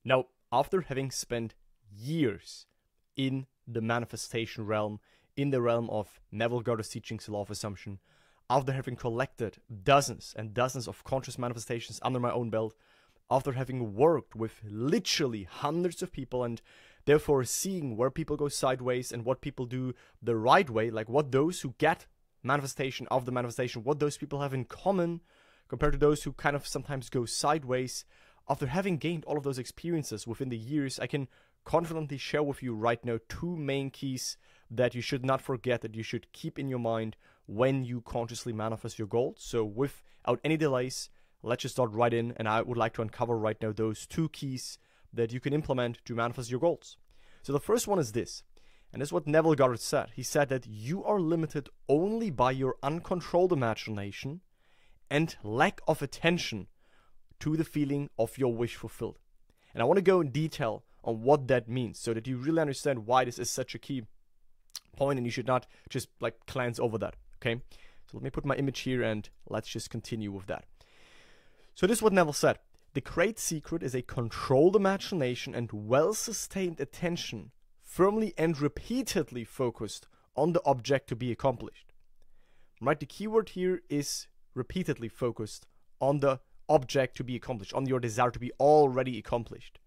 Now, after having spent years in the manifestation realm, in the realm of Neville Goddard's teachings, the law of assumption, after having collected dozens and dozens of conscious manifestations under my own belt, after having worked with literally hundreds of people and therefore seeing where people go sideways and what people do the right way, like what those who get manifestation of the manifestation, what those people have in common compared to those who kind of sometimes go sideways. After having gained all of those experiences within the years, I can confidently share with you right now 2 main keys that you should not forget, that you should keep in your mind when you consciously manifest your goals. So without any delays, let's just start right in, and I would like to uncover right now those 2 keys that you can implement to manifest your goals. So the first one is this, and this is what Neville Goddard said. He said that you are limited only by your uncontrolled imagination and lack of attention to the feeling of your wish fulfilled. And I want to go in detail on what that means so that you really understand why this is such a key point and you should not just like glance over that, okay? So let me put my image here and let's just continue with that. So this is what Neville said. The great secret is a controlled imagination and well-sustained attention, firmly and repeatedly focused on the object to be accomplished. Right? The keyword here is repeatedly focused on the object to be accomplished, on your desire to be already accomplished.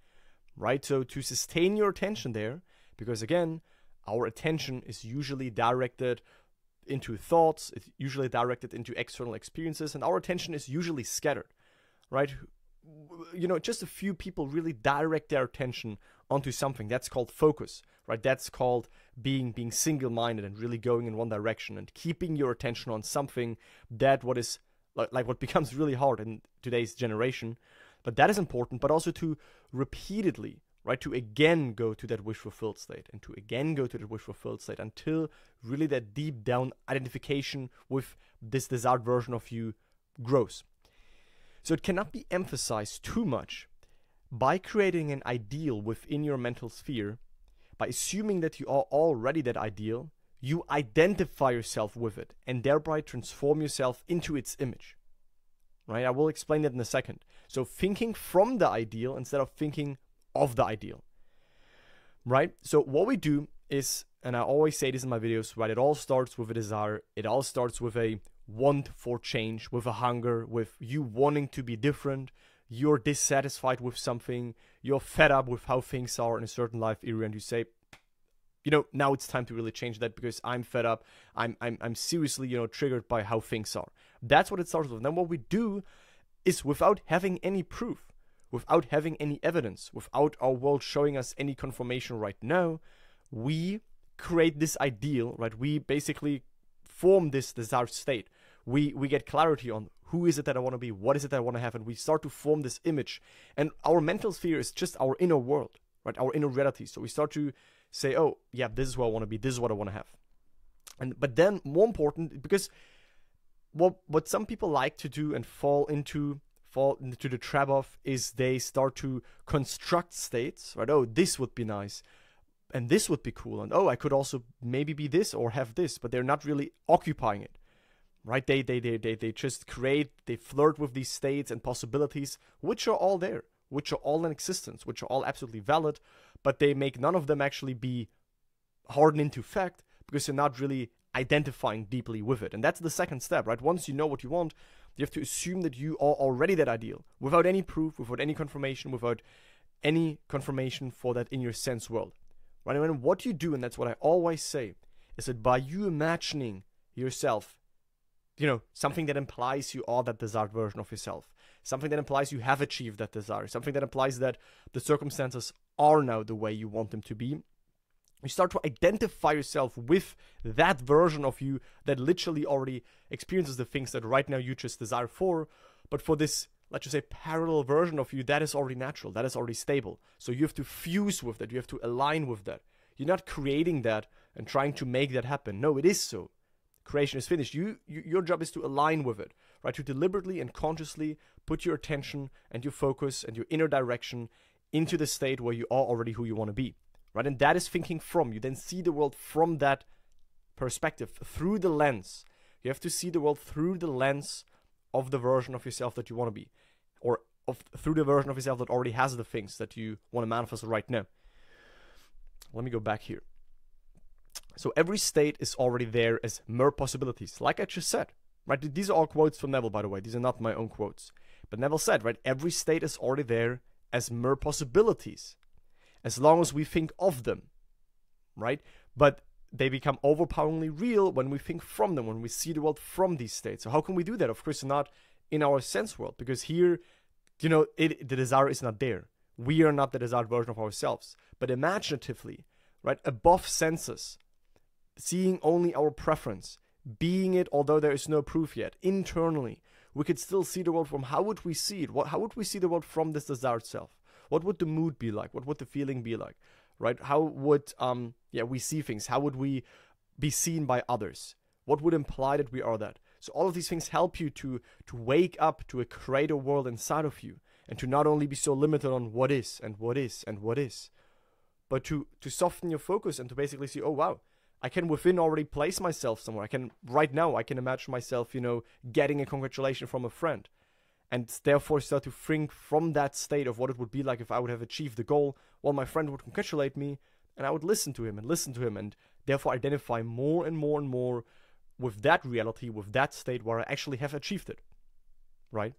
Right? So to sustain your attention there, because again, our attention is usually directed into thoughts, it's usually directed into external experiences, and our attention is usually scattered. Right? You know, just a few people really direct their attention onto something. That's called focus, right? That's called being single-minded and really going in one direction and keeping your attention on something that what is like what becomes really hard in today's generation. But that is important, but also to repeatedly, right, to again go to that wish fulfilled state and to again go to that wish fulfilled state until really that deep down identification with this desired version of you grows. So it cannot be emphasized too much by creating an ideal within your mental sphere, by assuming that you are already that ideal, you identify yourself with it and thereby transform yourself into its image. Right? I will explain that in a second. So thinking from the ideal instead of thinking of the ideal. Right? So what we do is, and I always say this in my videos, right? It all starts with a desire. It all starts with a want for change, with a hunger, with you wanting to be different. You're dissatisfied with something. You're fed up with how things are in a certain life area, and you say, you know, now it's time to really change that because I'm fed up. I'm seriously, you know, triggered by how things are. That's what it starts with. Then what we do is, without having any proof, without having any evidence, without our world showing us any confirmation right now, we create this ideal, right? We basically form this desired state. We get clarity on who is it that I want to be, what is it that I want to have, and we start to form this image. And our mental sphere is just our inner world, right? Our inner reality. So we start to say, oh, yeah, this is who I want to be, this is what I want to have. But then, more important, because what some people like to do and fall into the trap of is they start to construct states, right? Oh, this would be nice, and this would be cool, and oh, I could also maybe be this or have this, but they're not really occupying it, right? They just create, they flirt with these states and possibilities, which are all there, which are all in existence, which are all absolutely valid, but they make none of them actually be hardened into fact because you're not really identifying deeply with it. And that's the second step, right? Once you know what you want, you have to assume that you are already that ideal without any proof, without any confirmation, for that in your sense world, right? And what you do, and that's what I always say, is that by you imagining yourself, you know, something that implies you are that desired version of yourself, something that implies you have achieved that desire, something that implies that the circumstances are now the way you want them to be, you start to identify yourself with that version of you that literally already experiences the things that right now you just desire for, but for this, let's just say, parallel version of you that is already natural, that is already stable. So you have to fuse with that, you have to align with that. You're not creating that and trying to make that happen. No, it is so. Creation is finished. Your job is to align with it, right? To deliberately and consciously put your attention and your focus and your inner direction into the state where you are already who you want to be, right? And that is thinking from. You then see the world from that perspective, through the lens. You have to see the world through the lens of the version of yourself that you want to be, or through the version of yourself that already has the things that you want to manifest right now. Let me go back here. So every state is already there as mere possibilities, like I just said, right? These are all quotes from Neville, by the way. These are not my own quotes. But Neville said, right, every state is already there as mere possibilities, as long as we think of them, right? But they become overpoweringly real when we think from them, when we see the world from these states. So how can we do that? Of course, not in our sense world, because here, the desire is not there. We are not the desired version of ourselves. But imaginatively, right, above senses, seeing only our preference, being it although there is no proof yet, internally, we could still see the world from how would we see it? How would we see the world from this desired self? What would the mood be like? What would the feeling be like? Right? How would we see things? How would we be seen by others? What would imply that we are that? So all of these things help you to wake up to a greater world inside of you, and to not only be so limited on what is and what is and what is, but to soften your focus and to basically see, oh wow, I can within already place myself somewhere. Right now I can imagine myself, getting a congratulation from a friend, and therefore start to think from that state of what it would be like if I would have achieved the goal, while my friend would congratulate me, and I would listen to him, and therefore identify more and more and more with that reality, with that state where I actually have achieved it, right?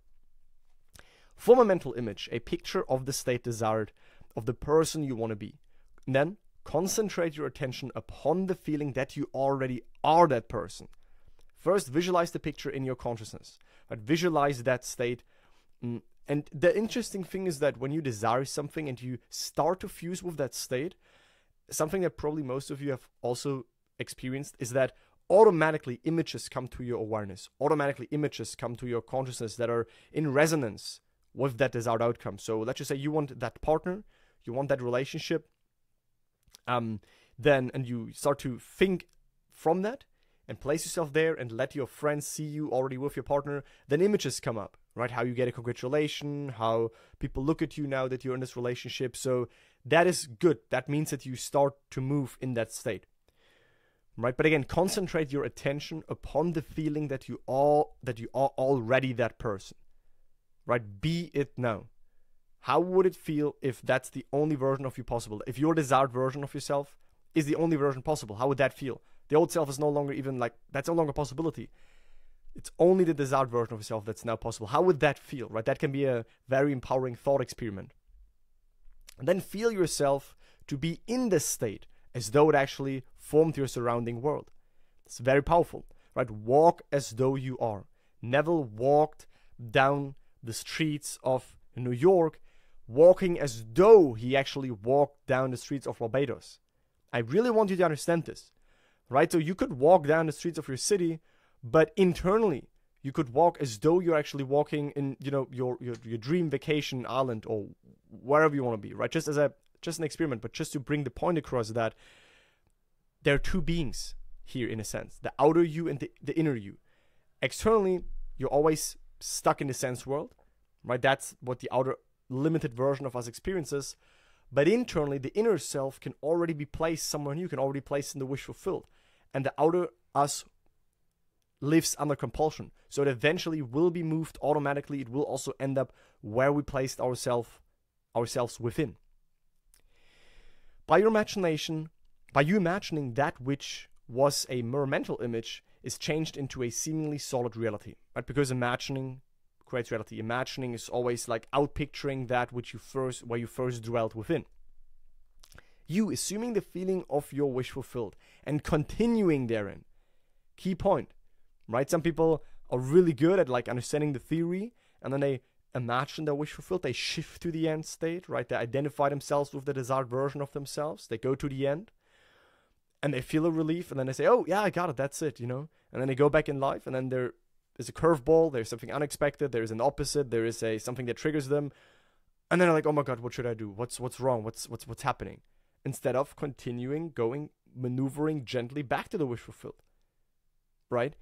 Form a mental image, a picture of the state desired, of the person you want to be. And then concentrate your attention upon the feeling that you already are that person. First, visualize the picture in your consciousness. Right? Visualize that state. And the interesting thing is that when you desire something and you start to fuse with that state, something that probably most of you have also experienced is that automatically images come to your awareness. Automatically images come to your consciousness that are in resonance with that desired outcome. So let's just say you want that partner, you want that relationship, and you start to think from that and place yourself there and let your friends see you already with your partner, then images come up, right? How you get a congratulation, how people look at you now that you're in this relationship. So that is good. That means that you start to move in that state, right? But again, concentrate your attention upon the feeling that you are already that person, right? Be it now. How would it feel if that's the only version of you possible? If your desired version of yourself is the only version possible, how would that feel? The old self is no longer that's no longer a possibility. It's only the desired version of yourself that's now possible. How would that feel, right? That can be a very empowering thought experiment. And then feel yourself to be in this state as though it actually formed your surrounding world. It's very powerful, right? Walk as though you are. Neville walked down the streets of New York, walking as though he actually walked down the streets of Barbados. I really want you to understand this, right? So you could walk down the streets of your city, but internally you could walk as though you're actually walking in, your dream vacation island or wherever you want to be, right? Just an experiment, but just to bring the point across that there are two beings here in a sense, the outer you and the inner you. Externally, you're always stuck in the sense world, right? That's what the outer limited version of us experiences. But internally, the inner self can already be placed somewhere new, can already be placed in the wish fulfilled. And the outer us lives under compulsion. So it eventually will be moved automatically. It will also end up where we placed ourselves within. By you imagining that which was a mere mental image is changed into a seemingly solid reality, right? Because imagining creates reality. Imagining is always like outpicturing that which where you first dwelt within. You assuming the feeling of your wish fulfilled and continuing therein. Key point, right? Some people are really good at understanding the theory, and then they imagine their wish fulfilled. They shift to the end state, right? They identify themselves with the desired version of themselves. They go to the end, and they feel a relief, and then they say, "Oh yeah, I got it. That's it," And then they go back in life, and then there's a curveball. There's something unexpected. There's an opposite. There is something that triggers them, and then they're like, "Oh my God, what should I do? What's wrong? What's happening?" Instead of continuing, maneuvering gently back to the wish fulfilled, right?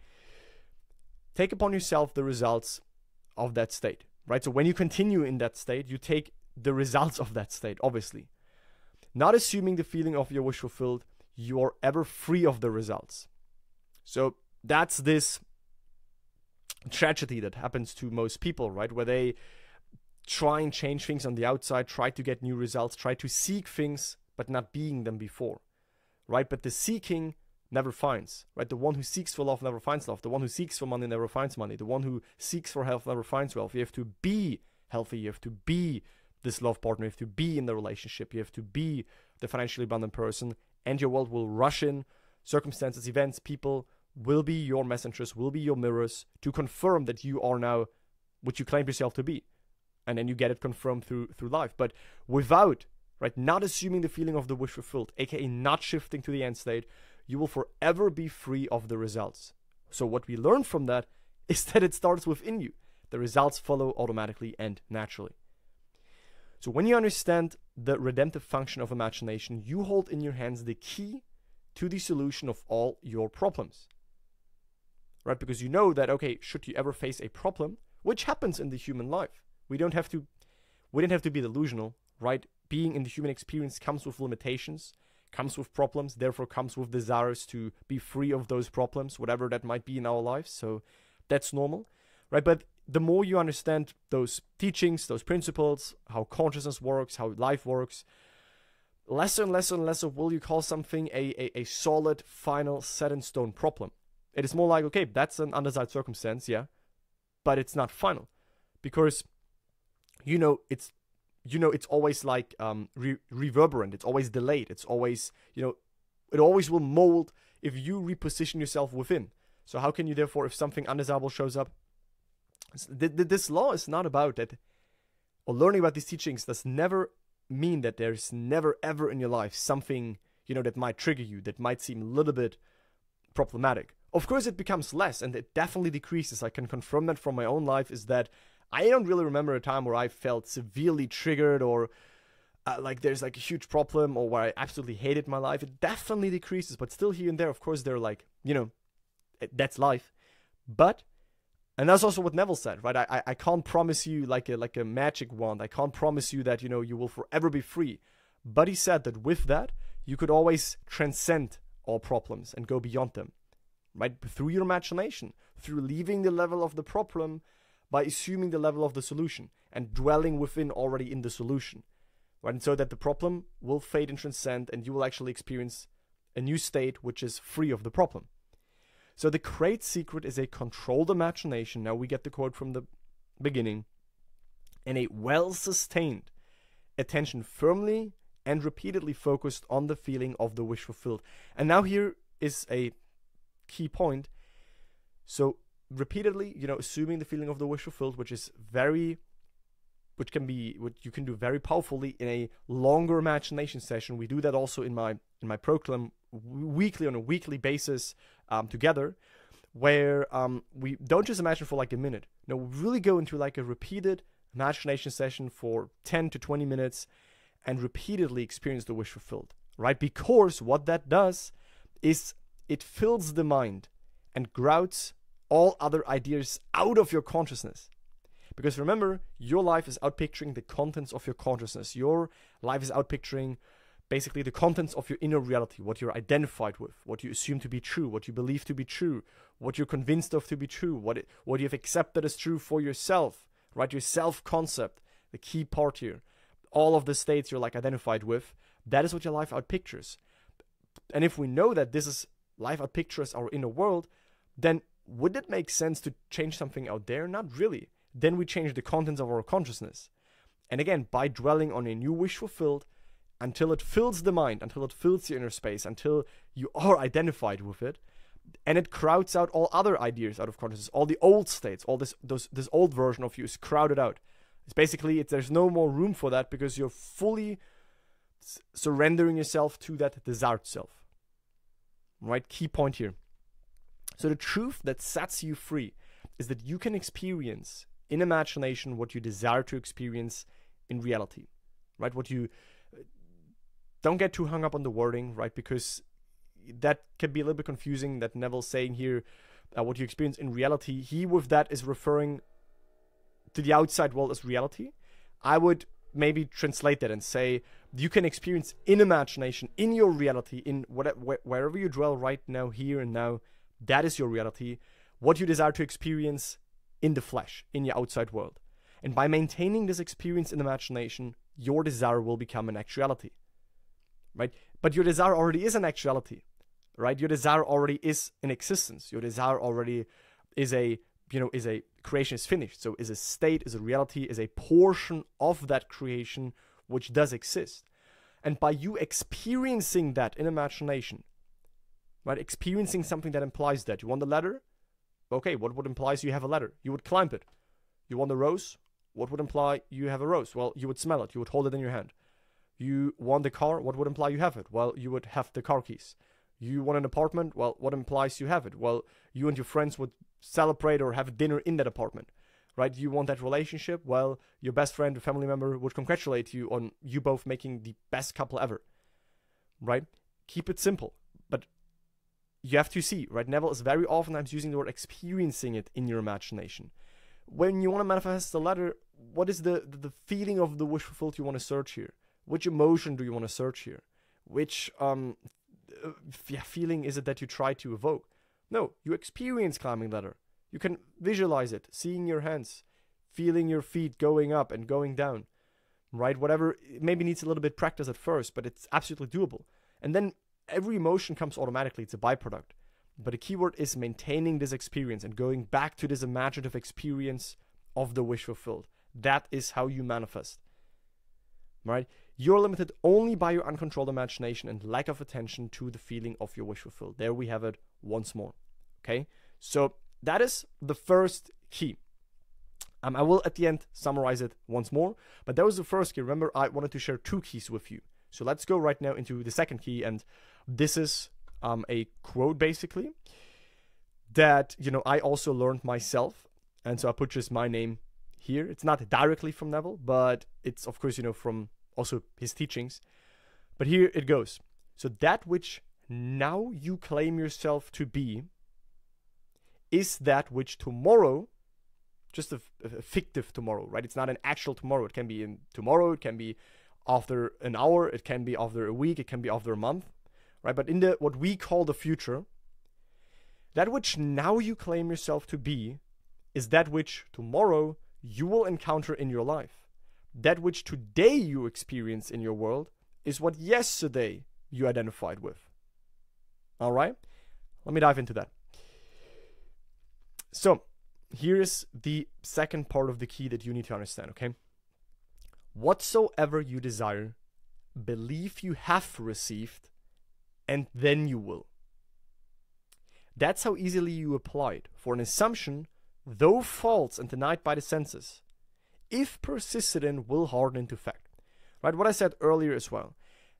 Take upon yourself the results of that state, right? So when you continue in that state, you take the results of that state, obviously. Not assuming the feeling of your wish fulfilled, you are ever free of the results. So that's this tragedy that happens to most people, right? Where they try and change things on the outside, try to get new results, try to seek things, but not being them before, right? But the seeking never finds, right? The one who seeks for love never finds love. The one who seeks for money never finds money. The one who seeks for health never finds wealth. You have to be healthy. You have to be this love partner. You have to be in the relationship. You have to be the financially abundant person, and your world will rush in. Circumstances, events, people will be your messengers, will be your mirrors to confirm that you are now what you claim yourself to be. And then you get it confirmed through life. But without, right, not assuming the feeling of the wish fulfilled, aka not shifting to the end state, you will forever be free of the results. So what we learn from that is that it starts within you. The results follow automatically and naturally. So when you understand the redemptive function of imagination, you hold in your hands the key to the solution of all your problems. Right? Because you know that, okay, should you ever face a problem, which happens in the human life, we don't have to be delusional, right? Being in the human experience comes with limitations, comes with problems, therefore comes with desires to be free of those problems, whatever that might be in our lives. So that's normal, right? But the more you understand those teachings, those principles, how consciousness works, how life works, lesser and lesser and lesser will you call something a solid, final, set-in-stone problem. It is more like, okay, that's an undesired circumstance, yeah, but it's not final. Because, it's always like reverberant. It's always delayed. It's always, it always will mold if you reposition yourself within. So how can you therefore, if something undesirable shows up, this law is not about that, or learning about these teachings does never mean that there's never ever in your life something, that might trigger you, that might seem a little bit problematic. Of course it becomes less, and it definitely decreases. I can confirm that from my own life, is that I don't really remember a time where I felt severely triggered or like there's like a huge problem or where I absolutely hated my life. It definitely decreases, but still here and there, of course, they're like, that's life. But, and that's also what Neville said, right? I can't promise you like a magic wand. I can't promise you that, you will forever be free. But he said that with that, you could always transcend all problems and go beyond them, right? Through your imagination, through leaving the level of the problem by assuming the level of the solution and dwelling within already in the solution, right? And so that the problem will fade and transcend, and you will actually experience a new state which is free of the problem. So the great secret is a controlled imagination. Now we get the quote from the beginning. And a well-sustained attention firmly and repeatedly focused on the feeling of the wish fulfilled. And now here is a key point. So repeatedly, assuming the feeling of the wish fulfilled, which you can do very powerfully in a longer imagination session. We do that also in my program weekly, on a weekly basis, together, where we don't just imagine for like a minute. No, we really go into like a repeated imagination session for 10 to 20 minutes and repeatedly experience the wish fulfilled, right? Because what that does is it fills the mind and grouts all other ideas out of your consciousness. Because remember, your life is outpicturing the contents of your consciousness. Your life is outpicturing basically the contents of your inner reality, what you're identified with, what you assume to be true, what you believe to be true, what you're convinced of to be true, what you've accepted as true for yourself, right? Your self-concept, the key part here. All of the states you're like identified with, that is what your life outpictures. And if we know that this is life outpictures our inner world, then would it make sense to change something out there? Not really. Then we change the contents of our consciousness. And again, by dwelling on a new wish fulfilled, until it fills the mind, until it fills your inner space, until you are identified with it, and it crowds out all other ideas out of consciousness, all the old states, all this old version of you is crowded out. It's basically, there's no more room for that because you're fully surrendering yourself to that desired self. Right? Key point here. So the truth that sets you free is that you can experience in imagination what you desire to experience in reality, right? Don't get too hung up on the wording, right? Because that can be a little bit confusing, that Neville's saying here, what you experience in reality. He with that is referring to the outside world as reality. I would maybe translate that and say, you can experience in imagination, in your reality, in wherever you dwell right now, here and now, that is your reality, what you desire to experience in the flesh, in your outside world. And by maintaining this experience in imagination, your desire will become an actuality, right? But your desire already is an actuality, right? Your desire already is in existence. Your desire already is a creation is finished. So is a state, is a reality, is a portion of that creation which does exist. And by you experiencing that in imagination, right? Experiencing something that implies that. You want the ladder? Okay, what would imply you have a ladder? You would climb it. You want the rose? What would imply you have a rose? Well, you would smell it. You would hold it in your hand. You want the car? What would imply you have it? Well, you would have the car keys. You want an apartment? Well, what implies you have it? Well, you and your friends would celebrate or have dinner in that apartment, right? You want that relationship? Well, your best friend or family member would congratulate you on you both making the best couple ever, right? Keep it simple, but you have to see, right? Neville is very oftentimes using the word experiencing it in your imagination. When you want to manifest the ladder, what is the feeling of the wish fulfilled you want to search here? Which emotion do you want to search here? Which feeling is it that you try to evoke? No, you experience climbing ladder. You can visualize it, seeing your hands, feeling your feet going up and going down, right? Whatever, it maybe needs a little bit practice at first, but it's absolutely doable. And then every emotion comes automatically. It's a byproduct. But the keyword is maintaining this experience and going back to this imaginative experience of the wish fulfilled. That is how you manifest, right? You're limited only by your uncontrolled imagination and lack of attention to the feeling of your wish fulfilled. There we have it once more, okay? So that is the first key. I will at the end summarize it once more, but that was the first key. Remember, I wanted to share 2 keys with you. So let's go right now into the second key, and this is a quote basically that, I also learned myself, and so I put just my name here. It's not directly from Neville, but it's of course, from also his teachings. But here it goes. So that which now you claim yourself to be is that which tomorrow, just a fictive tomorrow, right? It's not an actual tomorrow. It can be in tomorrow, it can be after an hour, it can be after a week, it can be after a month, right? But in what we call the future, that which now you claim yourself to be is that which tomorrow you will encounter in your life. That which today you experience in your world is what yesterday you identified with. All right? Let me dive into that. So, here is the second part of the key that you need to understand, okay? Whatsoever you desire, believe you have received, and then you will. That's how easily you apply it. For an assumption, though false and denied by the senses, if persisted in, will harden into fact. Right? What I said earlier as well.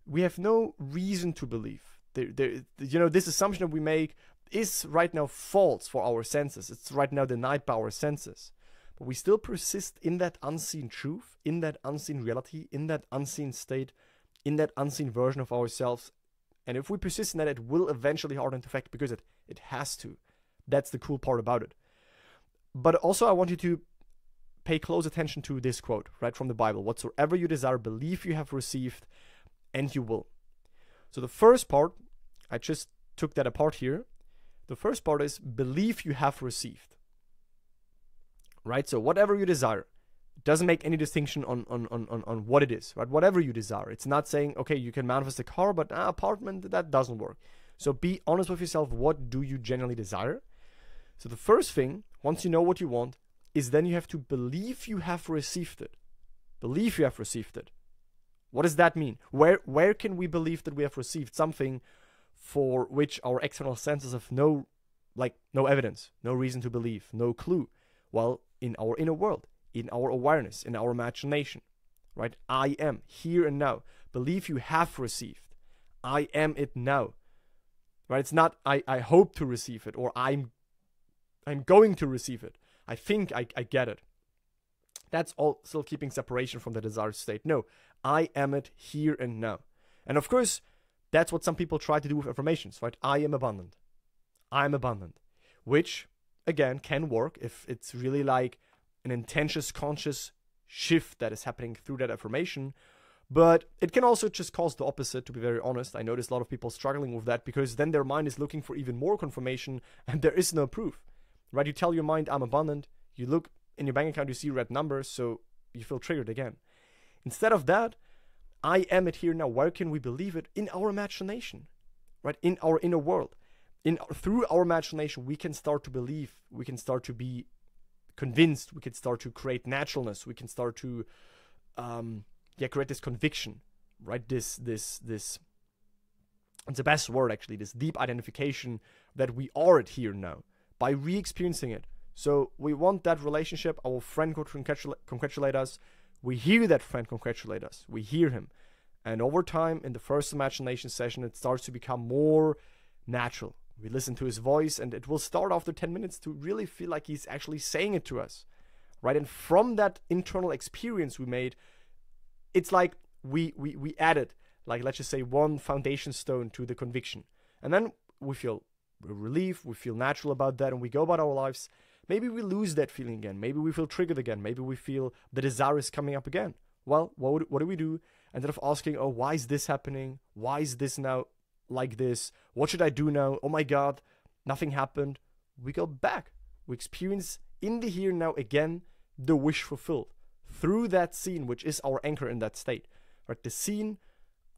We have no reason to believe. This assumption that we make is right now false for our senses. It's right now denied by our senses. But we still persist in that unseen truth, in that unseen reality, in that unseen state, in that unseen version of ourselves. And if we persist in that, it will eventually harden into fact because it has to. That's the cool part about it. But also I want you to pay close attention to this quote, right, from the Bible. Whatsoever you desire, believe you have received, and you will. So the first part, I just took that apart here. The first part is believe you have received. Right? So whatever you desire, it doesn't make any distinction on what it is, right? Whatever you desire. It's not saying, okay, you can manifest a car, but an apartment, that doesn't work. So be honest with yourself. What do you genuinely desire? So the first thing, once you know what you want, is then you have to believe you have received it. Believe you have received it. What does that mean? Where can we believe that we have received something for which our external senses have no evidence, no reason to believe, no clue? Well, in our inner world, in our awareness, in our imagination, right? I am here and now. Believe you have received. I am it now, right? It's not I hope to receive it, or I'm going to receive it. I think I get it. That's all still keeping separation from the desired state. No, I am it here and now. And of course, that's what some people try to do with affirmations, right? I am abundant. I'm abundant. Which, again, can work if it's really like an intense, conscious shift that is happening through that affirmation. But it can also just cause the opposite, to be very honest. I notice a lot of people struggling with that because then their mind is looking for even more confirmation and there is no proof. Right? You tell your mind, I'm abundant. You look in your bank account, you see red numbers, so you feel triggered again. Instead of that, I am it here now. Where can we believe it? In our imagination, right? In our inner world. Through our imagination, we can start to believe. We can start to be convinced. We can start to create naturalness. We can start to create this conviction, right? This it's the best word actually, this deep identification that we are it here now by re-experiencing it. So we want that relationship. Our friend could congratulate us. We hear that friend congratulate us. We hear him. And over time, in the first imagination session, it starts to become more natural. We listen to his voice, and it will start after 10 minutes to really feel like he's actually saying it to us, right? And from that internal experience we made, it's like we added, like, let's just say, one foundation stone to the conviction. And then we feel relief, we feel natural about that, and we go about our lives. Maybe we lose that feeling again. Maybe we feel triggered again. Maybe we feel the desire is coming up again. Well, what do we do? Instead of asking, oh, why is this happening? Why is this now like this? What should I do now? Oh my God, nothing happened. We go back. We experience in the here now again the wish fulfilled through that scene, which is our anchor in that state. Right? The scene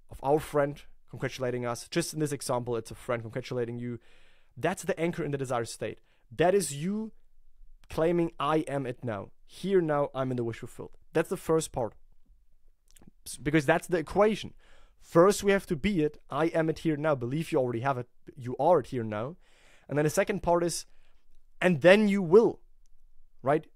of our friend congratulating us. Just in this example, it's a friend congratulating you. That's the anchor in the desired state. That is you claiming I am it now. Here now, I'm in the wish fulfilled. That's the first part. Because that's the equation. First, we have to be it. I am it here now. Believe you already have it. You are it here now. And then the second part is, and then you will. Right?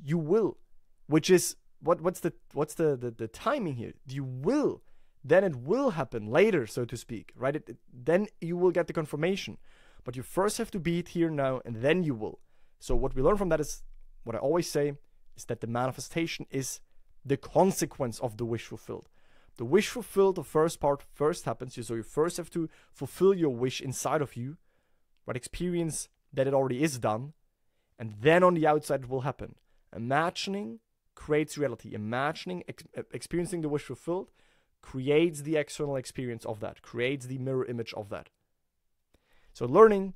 You will. Which is, what's the timing here? You will. Then it will happen later, so to speak. Right? Then you will get the confirmation. But you first have to be it here now, and then you will. So what we learn from that is, what I always say, is that the manifestation is the consequence of the wish fulfilled. The wish fulfilled, the first part first happens. So you first have to fulfill your wish inside of you, but experience that it already is done. And then on the outside it will happen. Imagining creates reality. Imagining, experiencing the wish fulfilled creates the external experience of that, creates the mirror image of that. So learning,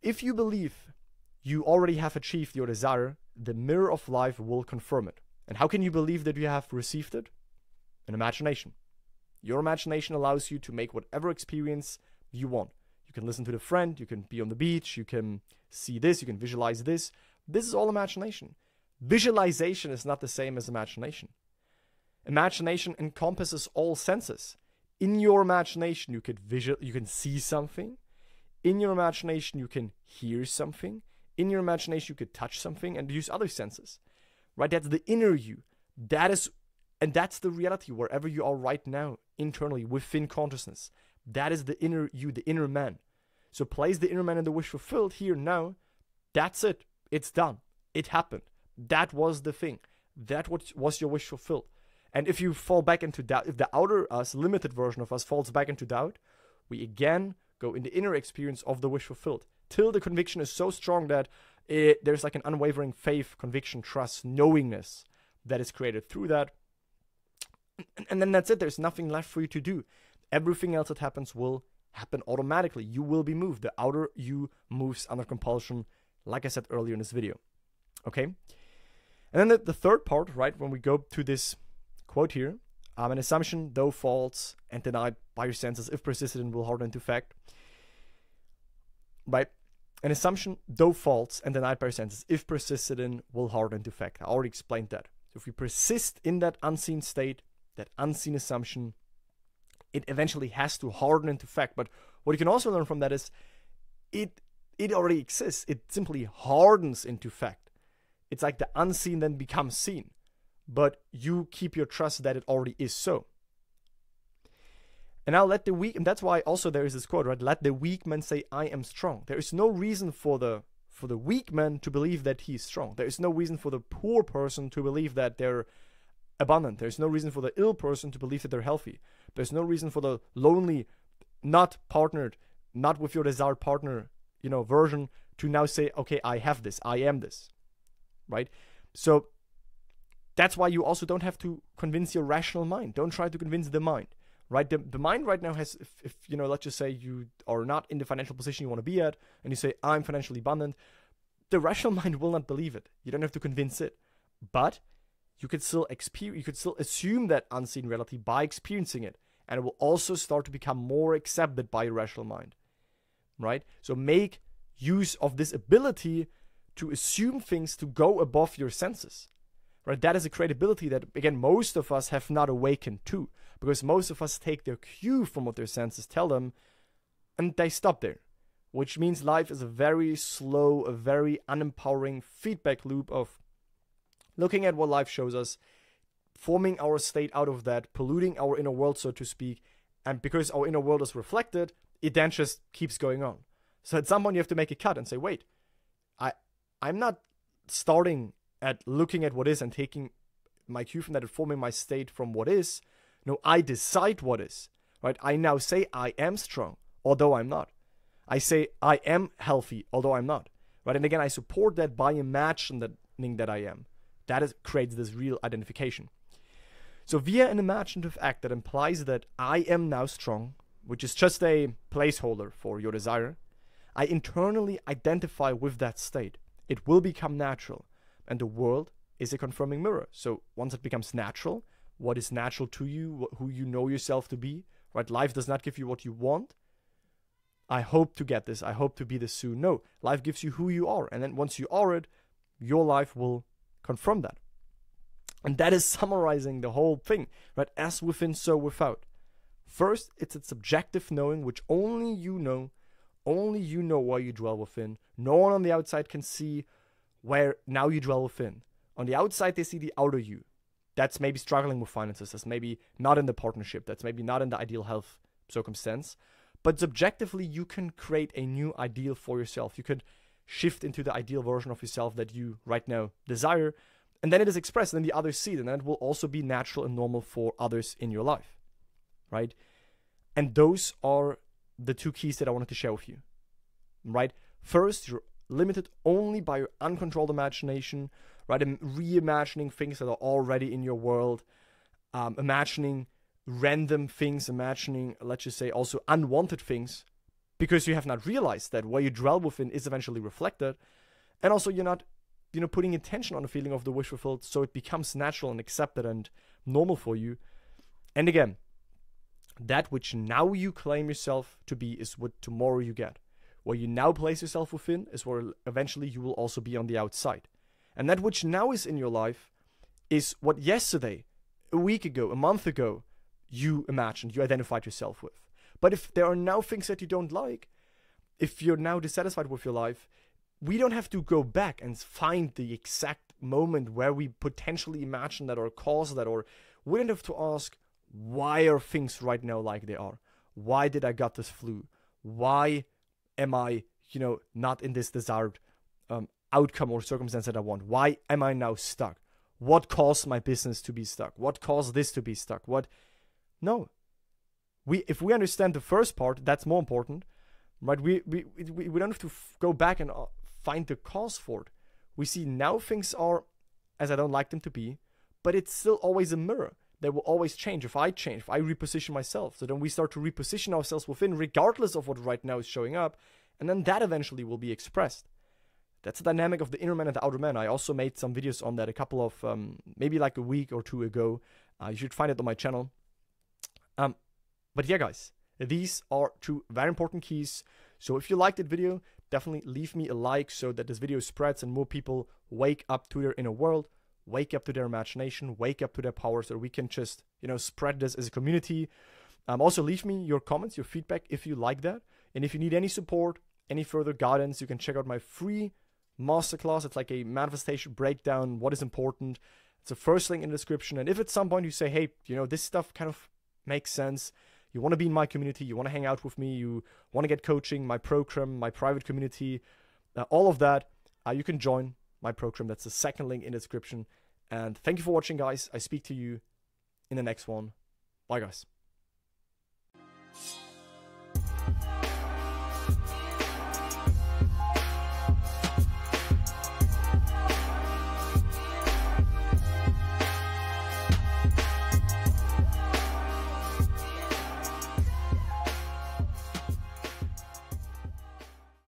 if you believe you already have achieved your desire, the mirror of life will confirm it. And how can you believe that you have received it? An imagination. Your imagination allows you to make whatever experience you want. You can listen to the friend, you can be on the beach, you can see this, you can visualize this. This is all imagination. Visualization is not the same as imagination. Imagination encompasses all senses. In your imagination, you can see something. In your imagination, you can hear something. In your imagination, you could touch something and use other senses. Right? That's the inner you. That's the reality wherever you are right now, internally, within consciousness. That is the inner you, the inner man. So place the inner man in the wish fulfilled here now. That's it. It's done. It happened. That was the thing. That was your wish fulfilled. And if you fall back into doubt, if the outer us, limited version of us, falls back into doubt, we again go in the inner experience of the wish fulfilled. Till the conviction is so strong that there's like an unwavering faith, conviction, trust, knowingness that is created through that. And then that's it. There's nothing left for you to do. Everything else that happens will happen automatically. You will be moved. The outer you moves under compulsion, like I said earlier in this video. Okay? And then the third part, right, when we go to this quote here, an assumption, though false and denied by your senses, if persisted in, will harden into fact. Right? An assumption, though false and denied by your senses, if persisted in, will harden into fact. I already explained that. So if we persist in that unseen state, that unseen assumption, it eventually has to harden into fact. But what you can also learn from that is it already exists. It simply hardens into fact. It's like the unseen then becomes seen. But you keep your trust that it already is so. And now let the weak, and that's why also there is this quote, right? Let the weak man say, I am strong. There is no reason for the weak man to believe that he is strong. There is no reason for the poor person to believe that they're abundant. There's no reason for the ill person to believe that they're healthy. There's no reason for the lonely, not partnered, not with your desired partner, version to now say, okay, I have this, I am this, right? So that's why you also don't have to convince your rational mind. Don't try to convince the mind, right? The mind right now has, if let's just say you are not in the financial position you want to be at, and you say, I'm financially abundant, the rational mind will not believe it. You don't have to convince it. But you could still assume that unseen reality by experiencing it. And it will also start to become more accepted by your rational mind. Right? So make use of this ability to assume things to go above your senses. Right? That is a credibility that, again, most of us have not awakened to. Because most of us take their cue from what their senses tell them, and they stop there. Which means life is a very slow, a very unempowering feedback loop of looking at what life shows us, forming our state out of that, polluting our inner world, so to speak. And because our inner world is reflected, it then just keeps going on. So at some point you have to make a cut and say, wait, I'm not starting at looking at what is and taking my cue from that and forming my state from what is. No, I decide what is. Right? I now say I am strong, although I'm not. I say I am healthy, although I'm not. Right? And again, I support that by imagining that I am. That creates this real identification. So via an imaginative act that implies that I am now strong, which is just a placeholder for your desire, I internally identify with that state. It will become natural. And the world is a confirming mirror. So once it becomes natural, what is natural to you, who you know yourself to be, right? Life does not give you what you want. I hope to get this. I hope to be this soon. No, life gives you who you are. And then once you are it, your life will confirm that. And that is summarizing the whole thing, right? As within, so without. First, it's a subjective knowing, which only you know why you dwell within. No one on the outside can see where now you dwell within. On the outside, they see the outer you. That's maybe struggling with finances. That's maybe not in the partnership. That's maybe not in the ideal health circumstance. But subjectively, you can create a new ideal for yourself. You could shift into the ideal version of yourself that you right now desire. And then it is expressed, and then the others see it. And then it will also be natural and normal for others in your life. Right? And those are the two keys that I wanted to share with you. Right? First, you're limited only by your uncontrolled imagination, right? And reimagining things that are already in your world, imagining random things, imagining, let's just say, also unwanted things, because you have not realized that where you dwell within is eventually reflected, and also you're not, putting attention on the feeling of the wish fulfilled, so it becomes natural and accepted and normal for you. And again, that which now you claim yourself to be is what tomorrow you get. Where you now place yourself within is where eventually you will also be on the outside. And that which now is in your life is what yesterday, a week ago, a month ago, you imagined, you identified yourself with. But if there are now things that you don't like, if you're now dissatisfied with your life, we don't have to go back and find the exact moment where we potentially imagine that or cause that, or we don't have to ask, why are things right now like they are? Why did I got this flu? Why am I, not in this desired outcome or circumstance that I want? Why am I now stuck? What caused my business to be stuck? What caused this to be stuck? No. If we understand the first part, that's more important, right? We don't have to go back and find the cause for it. We see now things are as I don't like them to be, but it's still always a mirror. They will always change if I change, if I reposition myself. So then we start to reposition ourselves within, regardless of what right now is showing up. And then that eventually will be expressed. That's the dynamic of the inner man and the outer man. I also made some videos on that a couple of, maybe like a week or two ago. You should find it on my channel. But yeah, guys, these are two very important keys. So if you liked that video, definitely leave me a like so that this video spreads and more people wake up to their inner world. Wake up to their imagination, wake up to their power, so we can just, spread this as a community. Also, leave me your comments, your feedback if you like that. And if you need any support, any further guidance, you can check out my free masterclass. It's like a manifestation breakdown, what is important. It's the first link in the description. And if at some point you say, hey, this stuff kind of makes sense, you want to be in my community, you want to hang out with me, you want to get coaching, my program, my private community, all of that, you can join my program. That's the second link in the description. And thank you for watching, guys. I speak to you in the next one. Bye, guys.